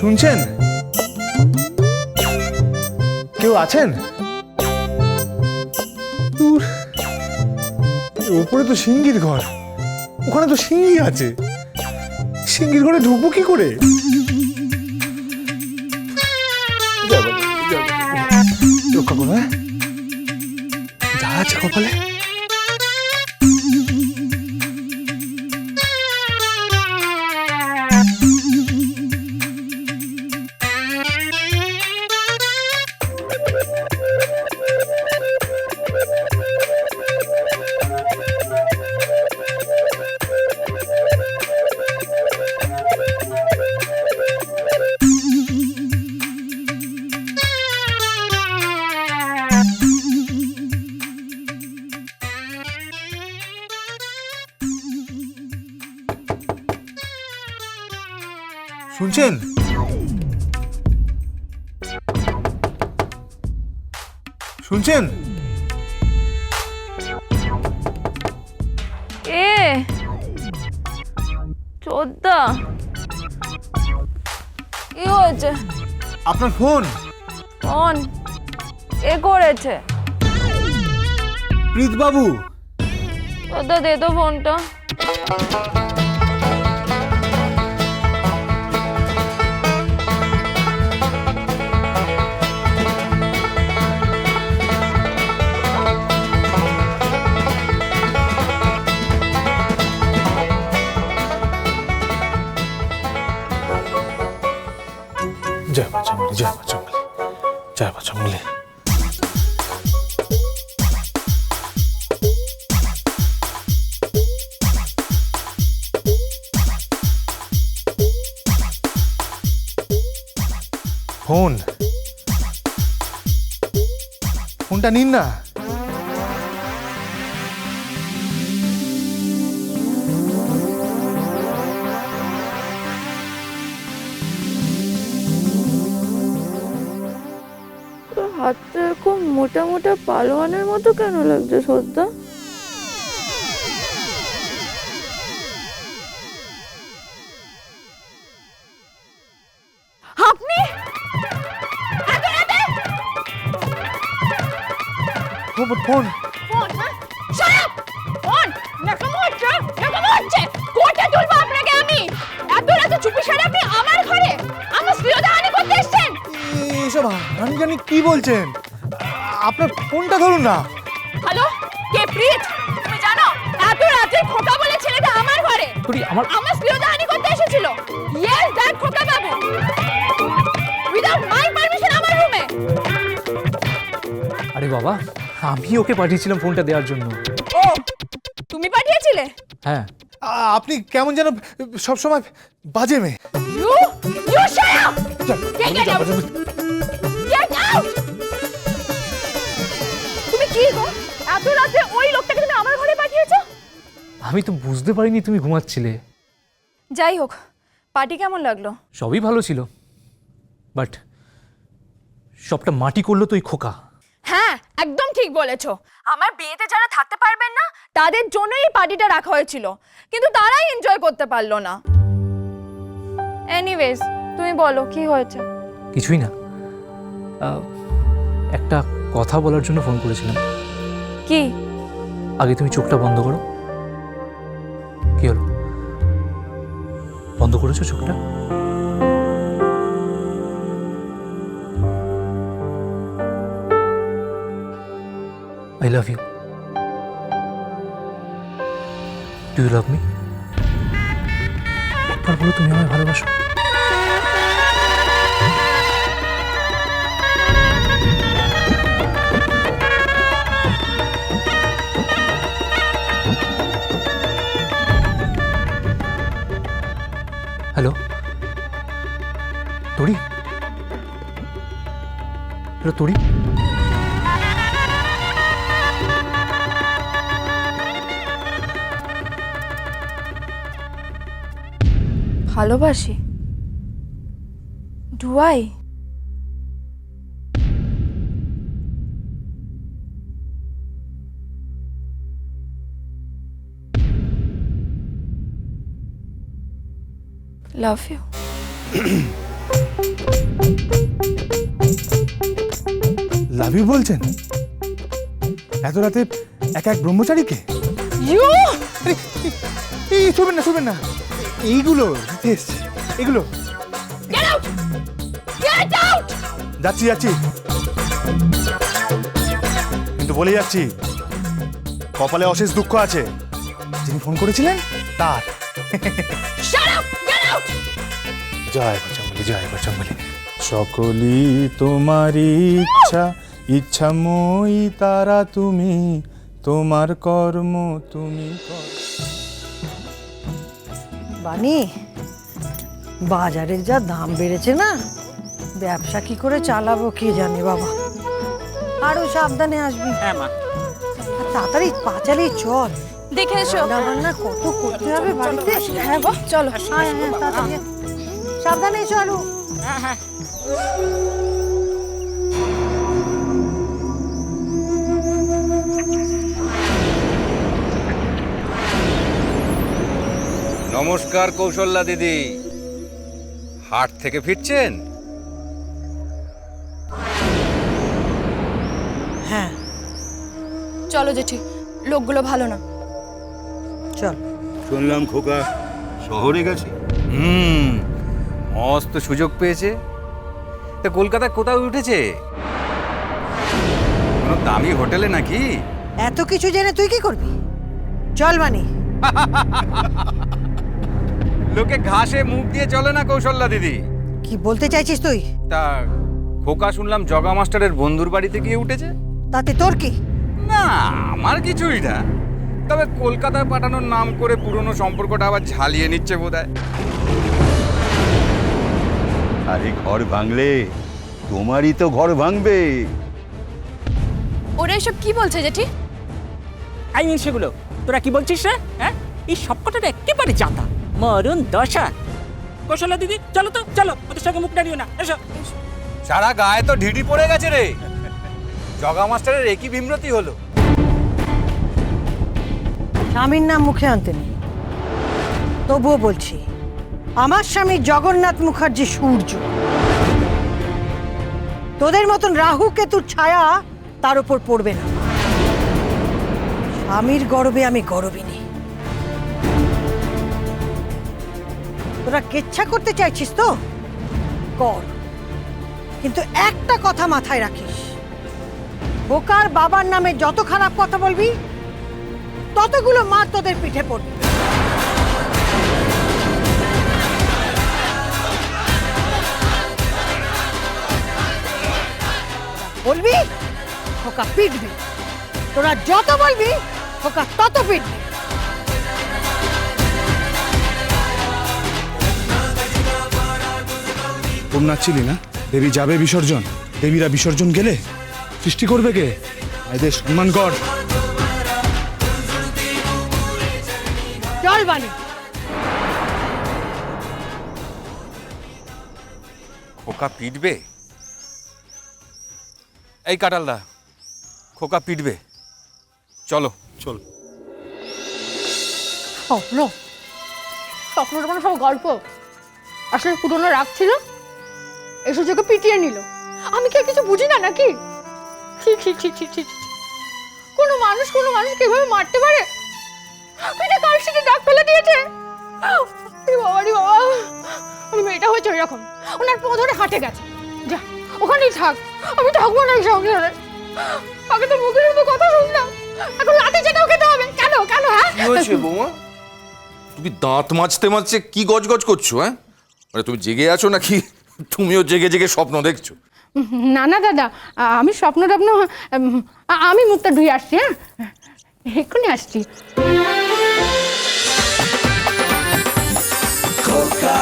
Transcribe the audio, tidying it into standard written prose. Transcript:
শুনছেন? কেউ আছেন? দূর, ওপরে তো সিঙ্গির ঘর, ওখানে তো সিঙ্গি আছে। সিঙ্গির ঘরে ঢুকবো কি করে? রক্ষা করো, হ্যাঁ? যা আছে কপালে। শুনছেন? শুনছেন? চোদ্দা কি হয়েছে? আপনার ফোন। ফোন কে করেছে? প্রীতবাবু। চোদ্দা দে তো ফোনটা। জয় মা জঙ্গলি, জয় মা জঙ্গলি, জয় মা জঙ্গলি। ফোন, ফোনটা নিন না। হাতটা এরকম মোটা মোটা পালোয়ানের মতো কেন লাগছে শ্রদ্ধা? আপনি ফোন, ফোন না শাট আপ ফোন নাকামো হচ্ছে কোটে তুলবো আপনাকে আমি। এত রাতে চুপি সারে আপনি আমার ঘরে আমার শ্লীলতাহানি করতে এসেছেন। এসব আমি জানি কি বলছেন। আপনার ফোনটা ধরুন না। হ্যালো, কে প্রীত? তুমি জানো এত রাতে খোকা বলে ছেলেটা আমার ঘরে আমার শ্লীলতাহানি করতে এসেছিল। ইয়েস দ্যাট খোকা বাবু, উইদাউট মাই পারমিশন আমার রুমে। আরে বাবা, আমি ওকে পাঠিয়েছিলাম ফোনটা দেওয়ার জন্য। ও তুমি পাঠিয়েছিলে? হ্যাঁ। আপনি কেমন যেন সবসময় বাজে মেয়ে। You shut up, get out, get out. তুমি কি গো এত রাতে ওই লোকটাকে তুমি আমার ঘরে পাঠিয়েছো? আমি তো বুঝতে পারিনি তুমি ঘুমাচ্ছিলে। যাই হোক, পার্টি কেমন লাগলো? সবই ভালো ছিল, বাট সবটা মাটি করলো তো ওই খোকা। হ্যাঁ, একদম ঠিক বলেছো। আমার বিয়েতে যারা থাকতে পারবেন না তাদের জন্যই এই পার্টিটা রাখা হয়েছিল, কিন্তু তারাই এনজয় করতে পারলো না। এনিওয়েজ, তুমি বলো কি হয়েছে? কিছুই না, একটা কথা বলার জন্য ফোন করেছিলাম। কি? আগে তুমি চোখটা বন্ধ করো। কি হলো, বন্ধ করেছো চোখটা? I love you. Do you love me? একবার বলো তুমি আমায় ভালোবাসো। হ্যালো তোরি, হ্যালো তোরি। ভালোবাসি? Do I? Love you. Love you বলছেন এত রাতে এক এক ব্রহ্মচারীকে? ইউ আরে, এই শুনবেন না এইগুলো দিতে এসছি, এগুলো। Gate out, get out. যাচ্ছি কিন্তু বলে যাচ্ছি, কপালে অশেষ দুঃখ আছে। যিনি ফোন করেছিলেন তার। Shut up, get out. জয় বজরংবলী, জয় বজরংবলী। সকলই তোমারই ইচ্ছা, ইচ্ছাময়ী তারা তুমি, তোমার কর্ম তুমি কর। বানি, বাজারের যা দাম বেড়েছে না, ব্যবসা কি করে চালাবো কে জানে বাবা। আরো সাবধানে আসবি। হ্যাঁ মা। আর তাড়াতাড়ি পাঁচালি চল, দেখে এসো। রান্না বান্না কত করতে হবে বাড়িতে। হ্যাঁ গো, চলো। হ্যাঁ, তাড়াতাড়ি সাবধানে এসো আলু। হ্যাঁ হ্যাঁ। নমস্কার কৌশল্যা দিদি, হাট থেকে ফিরছেন? হ্যাঁ চলো জেঠি, লোকগুলো ভালো না। চল। শুনলাম খোকা শহরে গেছে। মস্ত সুযোগ পেয়েছে। তা কলকাতায় কোথাও উঠেছে? কোনো দামি হোটেলে নাকি? এত কিছু জেনে তুই কি করবি? চল বানি। লোকে ঘাসে মুখ দিয়ে চলে না কৌশল্যা দিদি। কি বলতে চাইছিস তুই? তা খোকা শুনলাম জগা মাস্টারের বন্ধুর বাড়িতে গিয়ে উঠেছে। তাতে তোর কি? না, আমার কিছুই না, তবে কলকাতায় পাঠানোর নাম করে পুরনো সম্পর্কটা আবার ঝালিয়ে নিচ্ছে বোধহয়। আরে ঘর ভাঙলে তোমারই তো ঘর ভাঙবে। ওরা এসব কি বলছে জেঠি? আই মিন সেগুলো তোরা কি বলছিস রে? হ্যাঁ, এই সবকটার একেবারে জাতা মরুন দশা। কৌশল্যা দিদি চলো তো, চলো, ওদের সঙ্গে মুখ দাঁড়িও না, এসো। সারা গায়ে তো ঢিঢি পড়ে গেছে রে। জগা মাস্টারের একই বিমরতি হলো। স্বামীর নাম মুখে আনতে নেই, তবুও বলছি আমার স্বামী জগন্নাথ মুখার্জি সূর্য। তোদের মতন রাহু কেতুর ছায়া তার উপর পড়বে না। স্বামীর গর্বে আমি গর্বিনী। তোরা কেচ্ছা করতে চাইছিস তো কর, কিন্তু একটা কথা মাথায় রাখিস, বোকার বাবার নামে যত খারাপ কথা বলবি ততগুলো মার তোদের পিঠে পড়বে। বলবি খোকা পিটবি, তোরা যত বলবি খোকা তত পিটবি। তোম নাচছিলি না? দেবী যাবে বিসর্জন, দেবীরা বিসর্জন গেলে সৃষ্টি করবে কে? এদের সম্মান কর। চল বানি। খোকা পিটবে? এই কাটালদা, খোকা পিটবে, চলো। চল। স্বপ্ন, স্বপ্নটা মানে সব গল্প। আসলে পুরনো রাগ ছিল, এসে চোখে পিটিয়ে নিল। আমি কি আর কিছু বুঝি না নাকি? কোনো মানুষ কিভাবে মারতে পারে? এটা কার সাথে ডাক ফেলে দিয়েছে। বাবা রে বাবা, আমি মেয়েটা হয়েছে ওইরকম, ওনার পা ধরে হাঁটে গেছে। যা, ওখানেই থাক, আমি থাকবো না এই সংসারে। আগে তো মুখের মতো কথা শুনলাম, এখন লাঠি চেটাও খেতে হবে। কেন কেন? হ্যাঁ কি হয়েছে বৌমা? তুমি দাঁত মাজতে মাজতে কি গজগজ করছো? হ্যাঁ, মানে তুমি জেগে আছো নাকি তুমিও জেগে জেগে স্বপ্ন দেখছো? না না দাদা, আমি স্বপ্ন আমি মুখটা ধুয়ে আসছি। হ্যাঁ, এক্ষুনি আসছি। খোকা